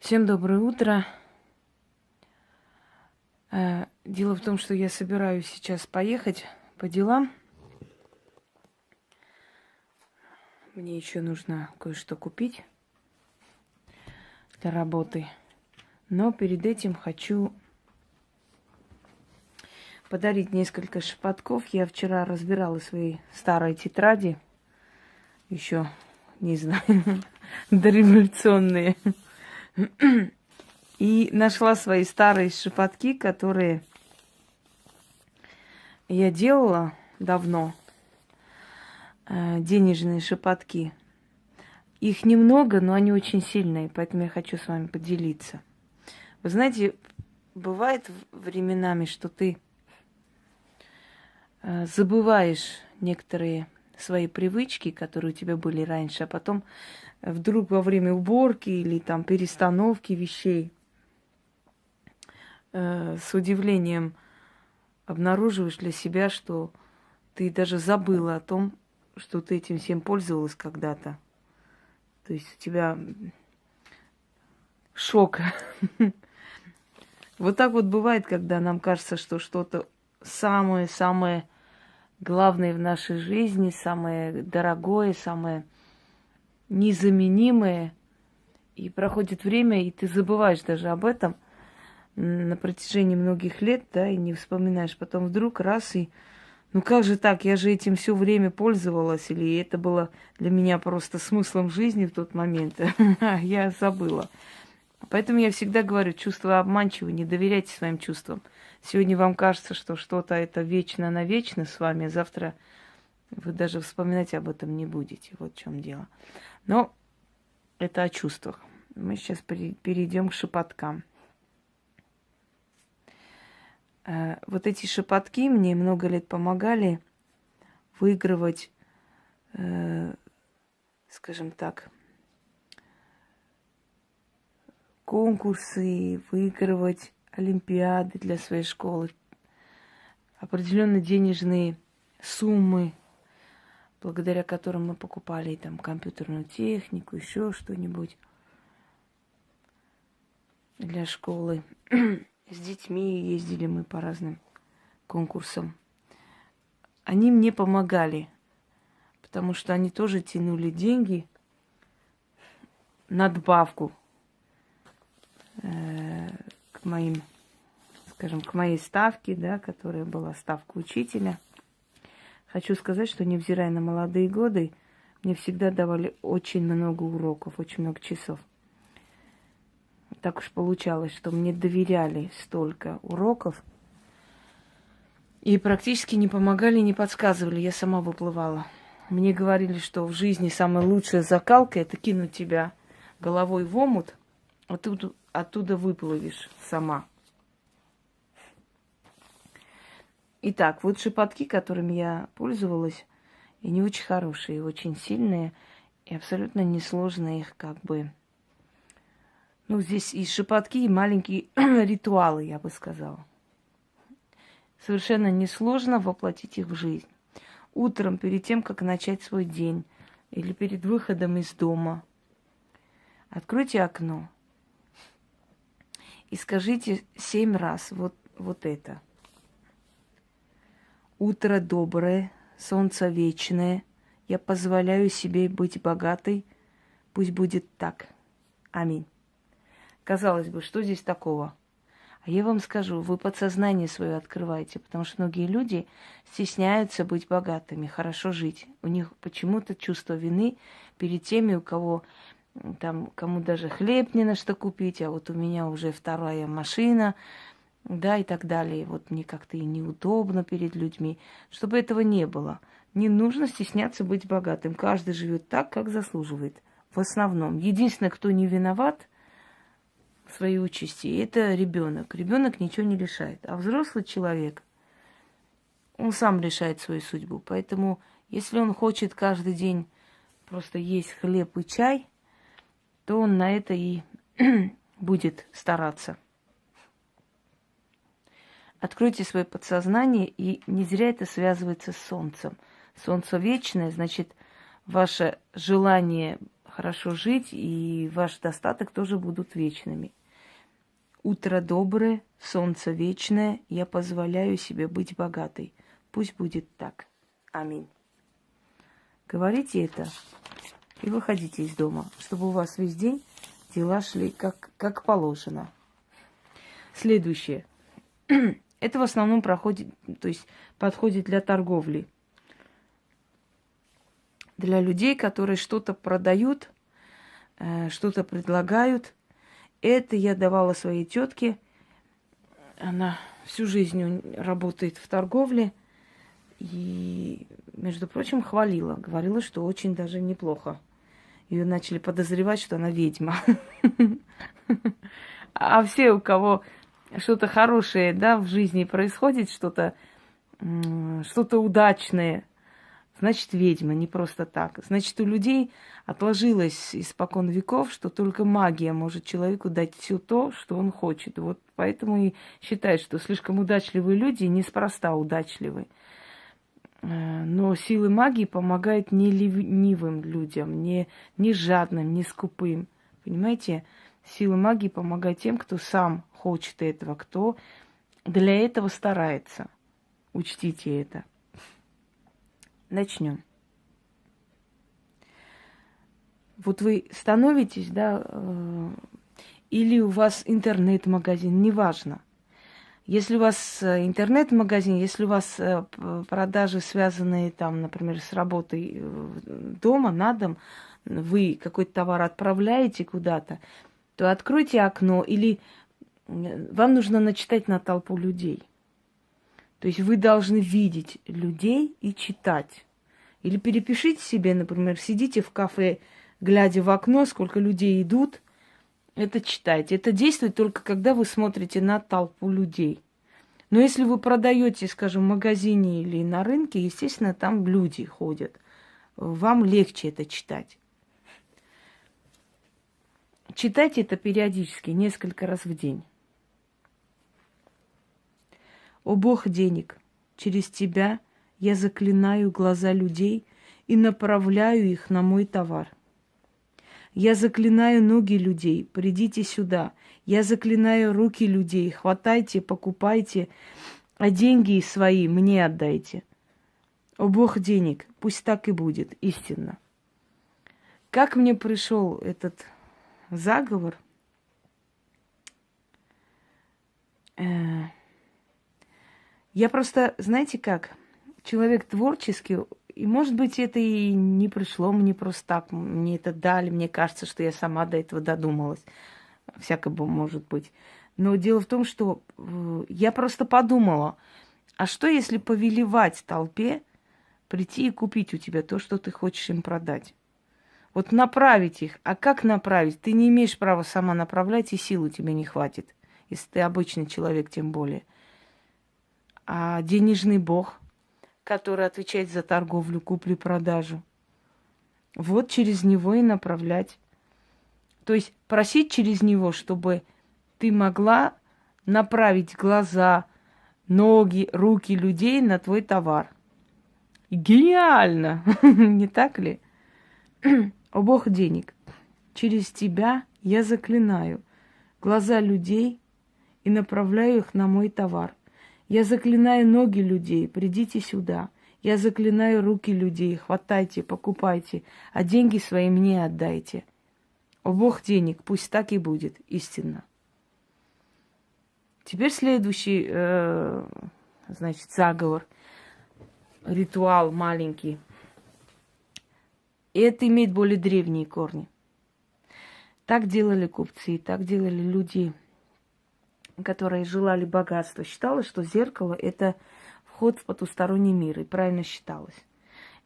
Всем доброе утро. Дело в том, что я собираюсь сейчас поехать по делам. Мне еще нужно кое-что купить для работы. Но перед этим хочу подарить несколько шепотков. Я вчера разбирала свои старые тетради. Еще, не знаю, дореволюционные. И нашла свои старые шепотки, которые я делала давно. Денежные шепотки. Их немного, но они очень сильные, поэтому я хочу с вами поделиться. Вы знаете, бывает временами, что ты забываешь некоторые свои привычки, которые у тебя были раньше, а потом вдруг во время уборки или там перестановки вещей с удивлением обнаруживаешь для себя, что ты даже забыла о том, что ты этим всем пользовалась когда-то. То есть у тебя шок. Вот так вот бывает, когда нам кажется, что что-то самое-самое главное в нашей жизни, самое дорогое, самое незаменимое. И проходит время, и ты забываешь даже об этом на протяжении многих лет, да, и не вспоминаешь. Потом вдруг раз и ну как же так, я же этим все время пользовалась, или это было для меня просто смыслом жизни в тот момент. Я забыла. Поэтому я всегда говорю, чувства обманчивы, не доверяйте своим чувствам. Сегодня вам кажется, что что-то это вечно-навечно с вами, а завтра вы даже вспоминать об этом не будете. Вот в чем дело. Но это о чувствах. Мы сейчас перейдем к шепоткам. Вот эти шепотки мне много лет помогали выигрывать, скажем так, конкурсы, выигрывать олимпиады для своей школы, определенные денежные суммы, благодаря которым мы покупали там компьютерную технику, еще что-нибудь для школы. С детьми ездили мы по разным конкурсам. Они мне помогали, потому что они тоже тянули деньги, надбавку к моим, скажем, к моей ставке, да, которая была ставка учителя. Хочу сказать, что невзирая на молодые годы, мне всегда давали очень много уроков, очень много часов. Так уж получалось, что мне доверяли столько уроков и практически не помогали, не подсказывали. Я сама выплывала. Мне говорили, что в жизни самая лучшая закалка – это кинуть тебя головой в омут, а ты оттуда выплывешь сама. Итак, вот шепотки, которыми я пользовалась, и не очень хорошие, очень сильные, и абсолютно несложно их как бы... Ну, здесь и шепотки, и маленькие ритуалы, я бы сказала. Совершенно несложно воплотить их в жизнь. Утром, перед тем, как начать свой день, или перед выходом из дома, откройте окно и скажите 7 раз вот это. Утро доброе, солнце вечное, я позволяю себе быть богатой, пусть будет так. Аминь. Казалось бы, что здесь такого? А я вам скажу, вы подсознание свое открываете, потому что многие люди стесняются быть богатыми, хорошо жить. У них почему-то чувство вины перед теми, у кого там, кому даже хлеб не на что купить, а вот у меня уже 2-я машина, да, и так далее. Вот мне как-то и неудобно перед людьми. Чтобы этого не было. Не нужно стесняться быть богатым. Каждый живет так, как заслуживает. В основном. Единственное, кто не виноват в своей участи, это ребенок. Ребенок ничего не решает. А взрослый человек, он сам решает свою судьбу. Поэтому, если он хочет каждый день просто есть хлеб и чай, то он на это и будет стараться. Откройте свое подсознание, и не зря это связывается с солнцем. Солнце вечное, значит, ваше желание хорошо жить, и ваш достаток тоже будут вечными. Утро доброе, солнце вечное, я позволяю себе быть богатой. Пусть будет так. Аминь. Говорите это и выходите из дома, чтобы у вас весь день дела шли как положено. Следующее. Это в основном подходит для торговли. Для людей, которые что-то продают, что-то предлагают. Это я давала своей тетке. Она всю жизнь работает в торговле. И, между прочим, хвалила. Говорила, что очень даже неплохо. Ее начали подозревать, что она ведьма. А все, у кого что-то хорошее, да, в жизни происходит, что-то удачное, значит, ведьма, не просто так. Значит, у людей отложилось испокон веков, что только магия может человеку дать все то, что он хочет. Вот поэтому и считают, что слишком удачливые люди неспроста удачливы. Но силы магии помогают не ленивым людям, не жадным, не скупым. Понимаете? Сила магии помогает тем, кто сам хочет этого, кто для этого старается. Учтите это. Начнем. Вот вы становитесь, да, или у вас интернет-магазин, неважно. Если у вас интернет-магазин, если у вас продажи, связанные там, например, с работой дома, на дом, вы какой-то товар отправляете куда-то, то откройте окно, или вам нужно начитать на толпу людей. То есть вы должны видеть людей и читать. Или перепишите себе, например, сидите в кафе, глядя в окно, сколько людей идут, это читайте. Это действует только когда вы смотрите на толпу людей. Но если вы продаете, скажем, в магазине или на рынке, естественно, там люди ходят. Вам легче это читать. Читайте это периодически, несколько раз в день. О Бог денег, через тебя я заклинаю глаза людей и направляю их на мой товар. Я заклинаю ноги людей, придите сюда. Я заклинаю руки людей, хватайте, покупайте, а деньги свои мне отдайте. О Бог денег, пусть так и будет, истинно. Как мне пришел этот заговор? Я просто, знаете как, человек творческий, и, может быть, это и не пришло мне просто так, мне это дали, мне кажется, что я сама до этого додумалась. Всякое может быть. Но дело в том, что я просто подумала, а что если повелевать толпе прийти и купить у тебя то, что ты хочешь им продать? Вот направить их. А как направить? Ты не имеешь права сама направлять, и сил у тебя не хватит, если ты обычный человек, тем более. А денежный бог, который отвечает за торговлю, куплю-продажу, вот через него и направлять. То есть просить через него, чтобы ты могла направить глаза, ноги, руки людей на твой товар. Гениально! Не так ли? О Бог денег, через тебя я заклинаю глаза людей и направляю их на мой товар. Я заклинаю ноги людей, придите сюда. Я заклинаю руки людей, хватайте, покупайте, а деньги свои мне отдайте. О Бог денег, пусть так и будет, истинно. Теперь следующий, значит, заговор, ритуал маленький. И это имеет более древние корни. Так делали купцы, так делали люди, которые желали богатства. Считалось, что зеркало – это вход в потусторонний мир, и правильно считалось.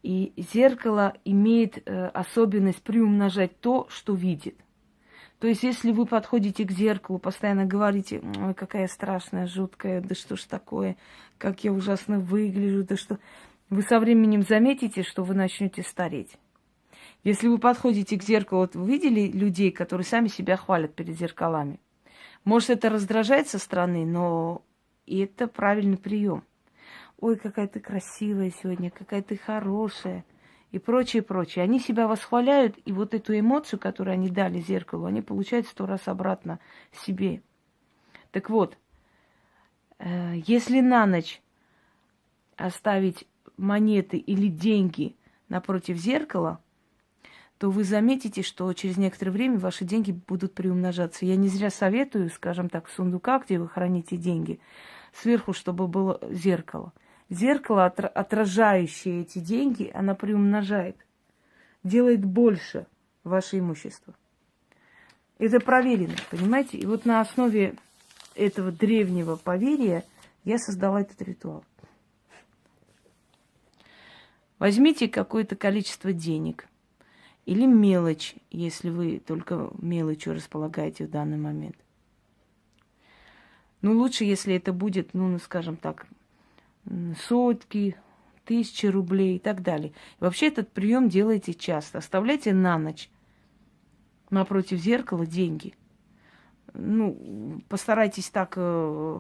И зеркало имеет особенность приумножать то, что видит. То есть, если вы подходите к зеркалу, постоянно говорите: ой, какая страшная, жуткая, да что ж такое, как я ужасно выгляжу, да что... Вы со временем заметите, что вы начнете стареть. Если вы подходите к зеркалу, вот вы видели людей, которые сами себя хвалят перед зеркалами? Может, это раздражает со стороны, но и это правильный прием. Ой, какая ты красивая сегодня, какая ты хорошая. и прочее, прочее. Они себя восхваляют, и вот эту эмоцию, которую они дали зеркалу, они получают 100 раз обратно себе. Так вот, если на ночь оставить монеты или деньги напротив зеркала, то вы заметите, что через некоторое время ваши деньги будут приумножаться. Я не зря советую, скажем так, в сундуках, где вы храните деньги, сверху, чтобы было зеркало. Зеркало, отражающее эти деньги, оно приумножает, делает больше ваше имущество. Это проверено, понимаете? И вот на основе этого древнего поверья я создала этот ритуал. Возьмите какое-то количество денег или мелочь, если вы только мелочью располагаете в данный момент. Ну, лучше, если это будет, ну, скажем так, сотки, 1000 рублей и так далее. И вообще этот прием делайте часто. Оставляйте на ночь напротив зеркала деньги. Ну, постарайтесь так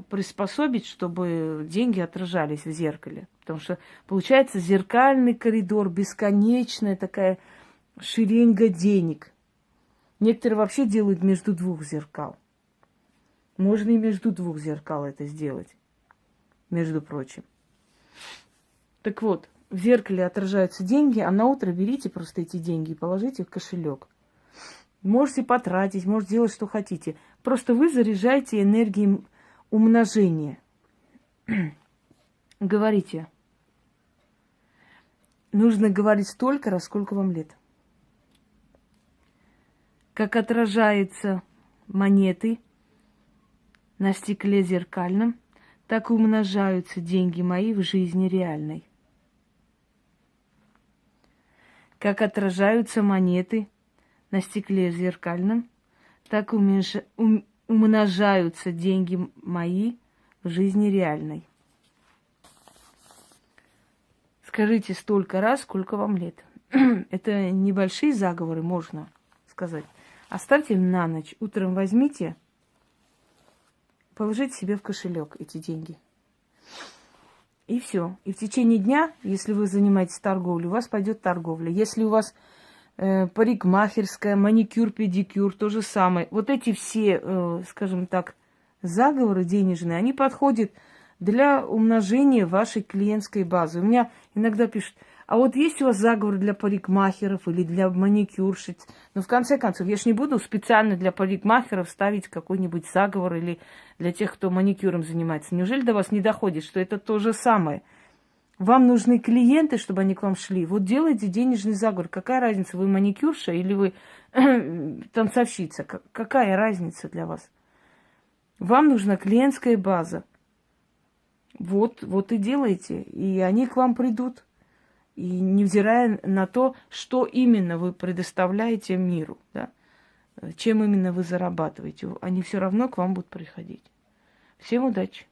приспособить, чтобы деньги отражались в зеркале. Потому что получается зеркальный коридор, бесконечная такая шеренга денег. Некоторые вообще делают между двух зеркал. Можно и между двух зеркал это сделать, между прочим. Так вот, в зеркале отражаются деньги, а на утро берите просто эти деньги и положите в кошелек. Можете потратить, можете делать, что хотите. Просто вы заряжаете энергией умножения. Говорите. Нужно говорить столько раз, сколько вам лет. Как отражаются монеты на стекле зеркальном, так и умножаются деньги мои в жизни реальной. Как отражаются монеты на стекле зеркальном, так и умножаются деньги мои в жизни реальной. Скажите столько раз, сколько вам лет. Это небольшие заговоры, можно сказать. Оставьте на ночь. Утром возьмите, положите себе в кошелек эти деньги. И все. И в течение дня, если вы занимаетесь торговлей, у вас пойдет торговля. Если у вас парикмахерская, маникюр, педикюр, то же самое. Вот эти все, скажем так, заговоры денежные, они подходят для умножения вашей клиентской базы. У меня иногда пишут, а вот есть у вас заговор для парикмахеров или для маникюрщиц? Но в конце концов, я ж не буду специально для парикмахеров ставить какой-нибудь заговор или для тех, кто маникюром занимается. Неужели до вас не доходит, что это то же самое? Вам нужны клиенты, чтобы они к вам шли. Вот делайте денежный заговор. Какая разница, вы маникюрша или вы танцовщица? Какая разница для вас? Вам нужна клиентская база. Вот и делайте. И они к вам придут. И невзирая на то, что именно вы предоставляете миру, да? Чем именно вы зарабатываете, они все равно к вам будут приходить. Всем удачи!